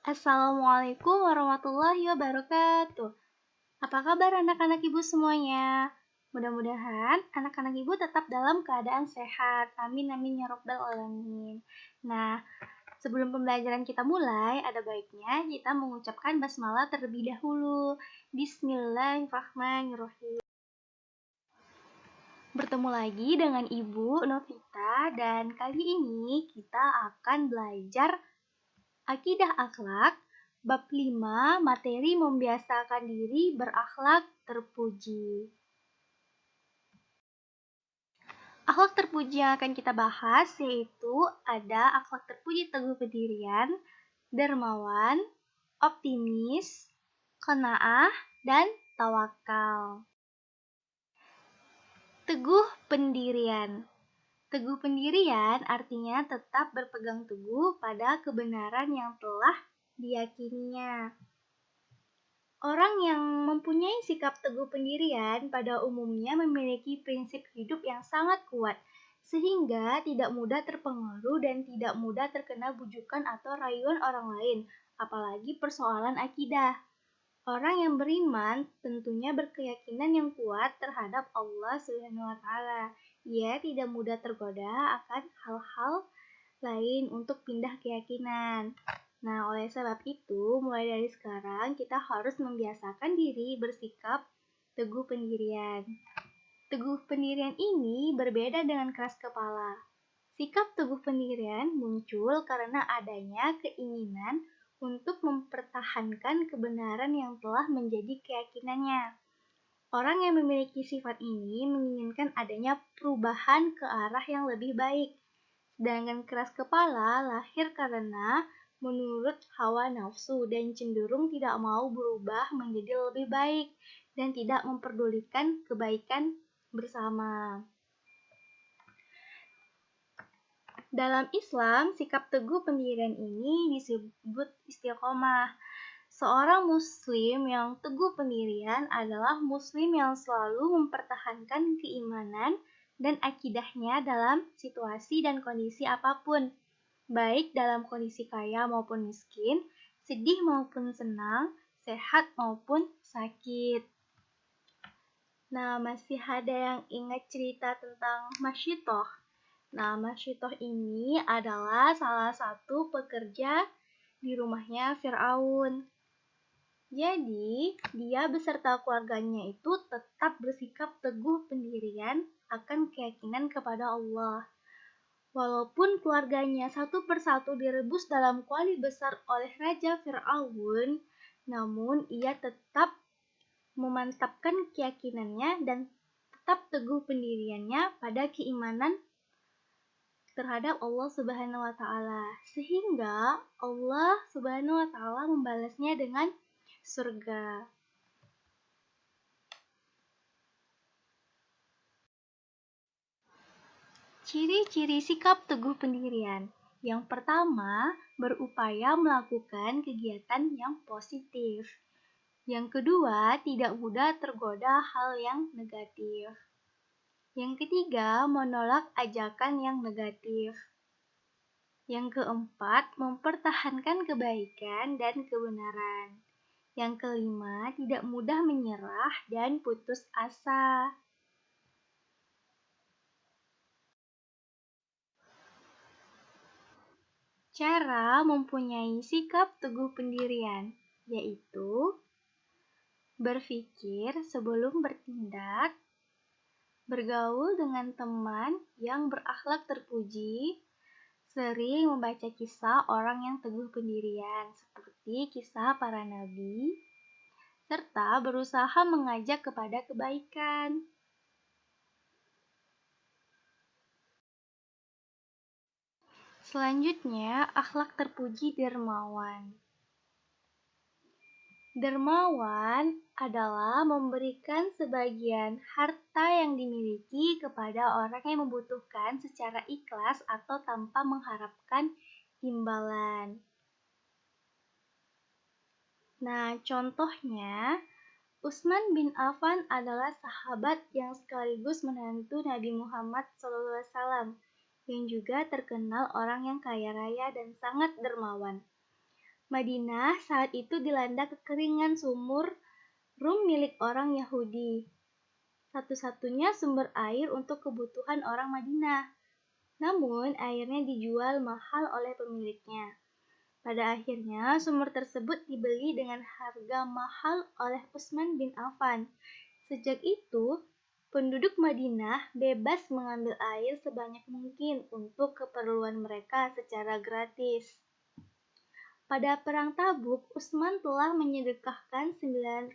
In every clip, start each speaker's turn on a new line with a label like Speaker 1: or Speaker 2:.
Speaker 1: Assalamualaikum warahmatullahi wabarakatuh. Apa kabar anak-anak ibu semuanya? Mudah-mudahan anak-anak ibu tetap dalam keadaan sehat. Amin amin ya robbal alamin. Nah, sebelum pembelajaran kita mulai, ada baiknya kita mengucapkan basmalah terlebih dahulu. Bismillahirrahmanirrahim. Bertemu lagi dengan Ibu Novita dan kali ini kita akan belajar Akidah Akhlak, bab 5, materi membiasakan diri berakhlak terpuji. Akhlak terpuji yang akan kita bahas yaitu ada akhlak terpuji teguh pendirian, dermawan, optimis, qanaah, dan tawakal. Teguh pendirian. Teguh pendirian artinya tetap berpegang teguh pada kebenaran yang telah diyakininya. Orang yang mempunyai sikap teguh pendirian pada umumnya memiliki prinsip hidup yang sangat kuat, sehingga tidak mudah terpengaruh dan tidak mudah terkena bujukan atau rayuan orang lain, apalagi persoalan akidah. Orang yang beriman tentunya berkeyakinan yang kuat terhadap Allah Subhanahu wa Ta'ala. Ia tidak mudah tergoda akan hal-hal lain untuk pindah keyakinan. Nah, oleh sebab itu, mulai dari sekarang kita harus membiasakan diri bersikap teguh pendirian. Teguh pendirian ini berbeda dengan keras kepala. Sikap teguh pendirian muncul karena adanya keinginan untuk mempertahankan kebenaran yang telah menjadi keyakinannya. Orang yang memiliki sifat ini menginginkan adanya perubahan ke arah yang lebih baik. Sedangkan keras kepala lahir karena menurut hawa nafsu dan cenderung tidak mau berubah menjadi lebih baik dan tidak memperdulikan kebaikan bersama. Dalam Islam, sikap teguh pendirian ini disebut istiqomah. Seorang muslim yang teguh pendirian adalah muslim yang selalu mempertahankan keimanan dan akidahnya dalam situasi dan kondisi apapun, baik dalam kondisi kaya maupun miskin, sedih maupun senang, sehat maupun sakit. Nah, masih ada yang ingat cerita tentang Masyitoh? Nah, Masyitoh ini adalah salah satu pekerja di rumahnya Fir'aun. Jadi, dia beserta keluarganya itu tetap bersikap teguh pendirian akan keyakinan kepada Allah. Walaupun keluarganya satu persatu direbus dalam kuali besar oleh Raja Fir'aun, namun ia tetap memantapkan keyakinannya dan tetap teguh pendiriannya pada keimanan terhadap Allah Subhanahu wa Ta'ala, sehingga Allah Subhanahu wa Ta'ala membalasnya dengan surga. Ciri-ciri sikap teguh pendirian. Yang pertama, berupaya melakukan kegiatan yang positif. Yang kedua, tidak mudah tergoda hal yang negatif. Yang ketiga, menolak ajakan yang negatif. Yang keempat, mempertahankan kebaikan dan kebenaran. Yang kelima, tidak mudah menyerah dan putus asa. Cara mempunyai sikap teguh pendirian, yaitu berpikir sebelum bertindak, bergaul dengan teman yang berakhlak terpuji, sering membaca kisah orang yang teguh pendirian, seperti kisah para nabi, serta berusaha mengajak kepada kebaikan. Selanjutnya, akhlak terpuji dermawan. Dermawan adalah memberikan sebagian harta yang dimiliki kepada orang yang membutuhkan secara ikhlas atau tanpa mengharapkan imbalan. Nah, contohnya, Utsman bin Affan adalah sahabat yang sekaligus menantu Nabi Muhammad SAW, yang juga terkenal orang yang kaya raya dan sangat dermawan. Madinah saat itu dilanda kekeringan sumur rum milik orang Yahudi. Satu-satunya sumber air untuk kebutuhan orang Madinah. Namun, airnya dijual mahal oleh pemiliknya. Pada akhirnya, sumur tersebut dibeli dengan harga mahal oleh Utsman bin Affan. Sejak itu, penduduk Madinah bebas mengambil air sebanyak mungkin untuk keperluan mereka secara gratis. Pada Perang Tabuk, Utsman telah menyedekahkan 900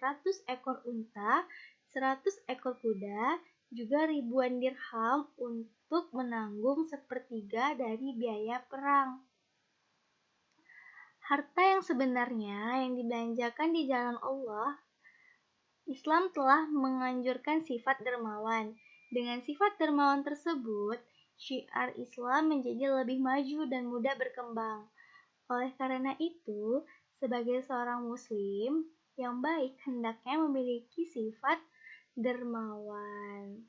Speaker 1: ekor unta, 100 ekor kuda, juga ribuan dirham untuk menanggung sepertiga dari biaya perang. Harta yang sebenarnya yang dibelanjakan di jalan Allah, Islam telah menganjurkan sifat dermawan. Dengan sifat dermawan tersebut, syiar Islam menjadi lebih maju dan mudah berkembang. Oleh karena itu, sebagai seorang muslim yang baik hendaknya memiliki sifat dermawan.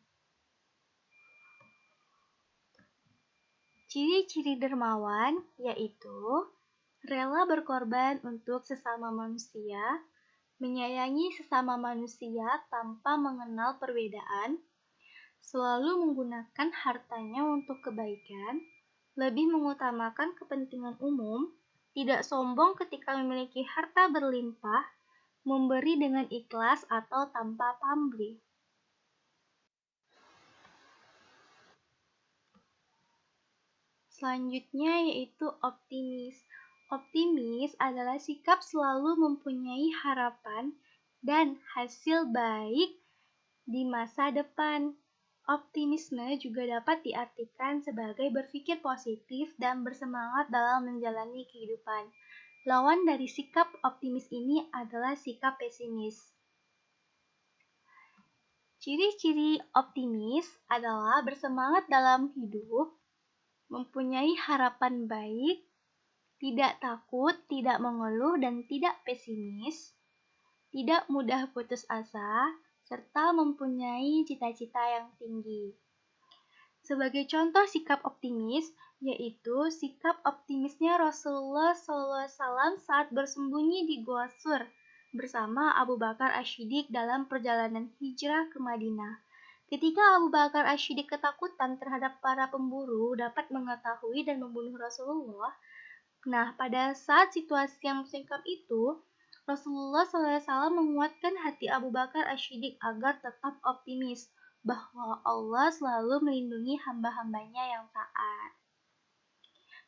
Speaker 1: Ciri-ciri dermawan yaitu rela berkorban untuk sesama manusia, menyayangi sesama manusia tanpa mengenal perbedaan, selalu menggunakan hartanya untuk kebaikan, lebih mengutamakan kepentingan umum, tidak sombong ketika memiliki harta berlimpah, memberi dengan ikhlas atau tanpa pamrih. Selanjutnya yaitu optimis. Optimis adalah sikap selalu mempunyai harapan dan hasil baik di masa depan. Optimisme juga dapat diartikan sebagai berpikir positif dan bersemangat dalam menjalani kehidupan. Lawan dari sikap optimis ini adalah sikap pesimis. Ciri-ciri optimis adalah bersemangat dalam hidup, mempunyai harapan baik, tidak takut, tidak mengeluh, dan tidak pesimis, tidak mudah putus asa, serta mempunyai cita-cita yang tinggi. Sebagai contoh sikap optimis, yaitu sikap optimisnya Rasulullah SAW saat bersembunyi di Gua Sur bersama Abu Bakar Asy-Siddiq dalam perjalanan hijrah ke Madinah. Ketika Abu Bakar Asy-Siddiq ketakutan terhadap para pemburu dapat mengetahui dan membunuh Rasulullah, nah, pada saat situasi yang mencekam itu, Rasulullah SAW menguatkan hati Abu Bakar Asy-Siddiq agar tetap optimis bahwa Allah selalu melindungi hamba-hambanya yang taat.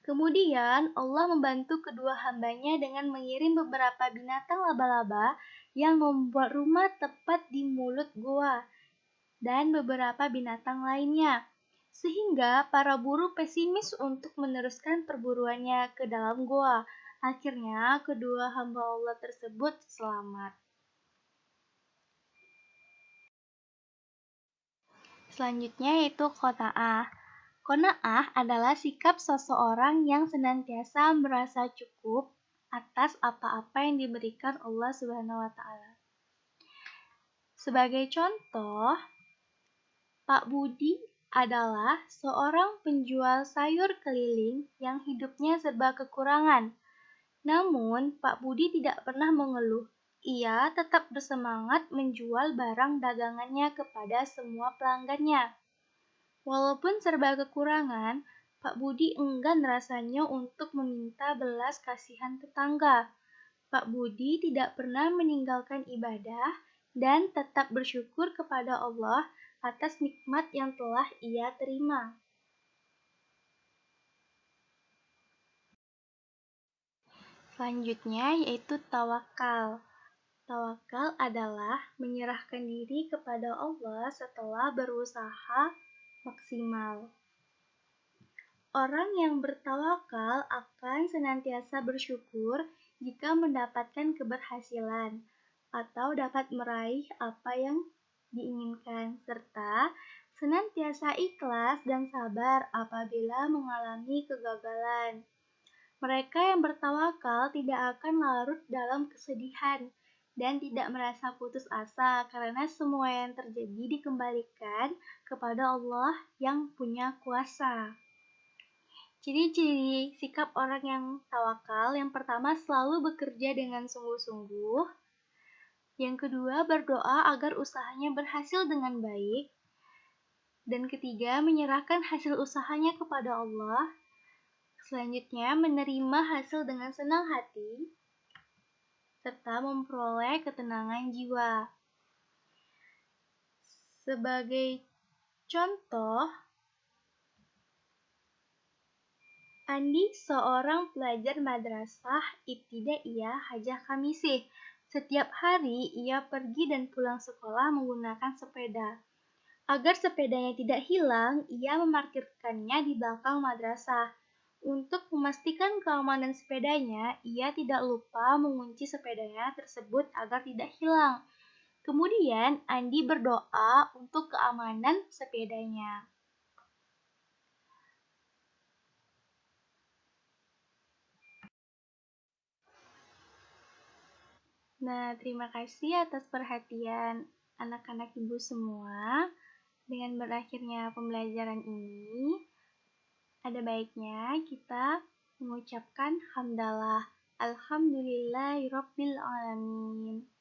Speaker 1: Kemudian Allah membantu kedua hambanya dengan mengirim beberapa binatang laba-laba yang membuat rumah tepat di mulut gua dan beberapa binatang lainnya. Sehingga para buruh pesimis untuk meneruskan perburuannya ke dalam gua. Akhirnya, kedua hamba Allah tersebut selamat. Selanjutnya yaitu qanaah. Qanaah adalah sikap seseorang yang senantiasa merasa cukup atas apa-apa yang diberikan Allah Subhanahu wa taala. Sebagai contoh, Pak Budi adalah seorang penjual sayur keliling yang hidupnya serba kekurangan. Namun, Pak Budi tidak pernah mengeluh. Ia tetap bersemangat menjual barang dagangannya kepada semua pelanggannya. Walaupun serba kekurangan, Pak Budi enggan rasanya untuk meminta belas kasihan tetangga. Pak Budi tidak pernah meninggalkan ibadah dan tetap bersyukur kepada Allah atas nikmat yang telah ia terima. Selanjutnya yaitu tawakal. Tawakal adalah menyerahkan diri kepada Allah setelah berusaha maksimal. Orang yang bertawakal akan senantiasa bersyukur jika mendapatkan keberhasilan atau dapat meraih apa yang diinginkan, serta senantiasa ikhlas dan sabar apabila mengalami kegagalan. Mereka yang bertawakal tidak akan larut dalam kesedihan dan tidak merasa putus asa karena semua yang terjadi dikembalikan kepada Allah yang punya kuasa. Ciri-ciri sikap orang yang tawakal, yang pertama selalu bekerja dengan sungguh-sungguh, yang kedua berdoa agar usahanya berhasil dengan baik, dan ketiga menyerahkan hasil usahanya kepada Allah, selanjutnya menerima hasil dengan senang hati, serta memperoleh ketenangan jiwa. Sebagai contoh, Andi seorang pelajar madrasah ibtidaiyah Hajah Kamisih. Setiap hari ia pergi dan pulang sekolah menggunakan sepeda. Agar sepedanya tidak hilang, ia memarkirkannya di belakang madrasah. Untuk memastikan keamanan sepedanya, ia tidak lupa mengunci sepedanya tersebut agar tidak hilang. Kemudian, Andi berdoa untuk keamanan sepedanya. Nah, terima kasih atas perhatian anak-anak ibu semua. Dengan berakhirnya pembelajaran ini, ada baiknya kita mengucapkan hamdalah. Alhamdulillahirabbil alamin.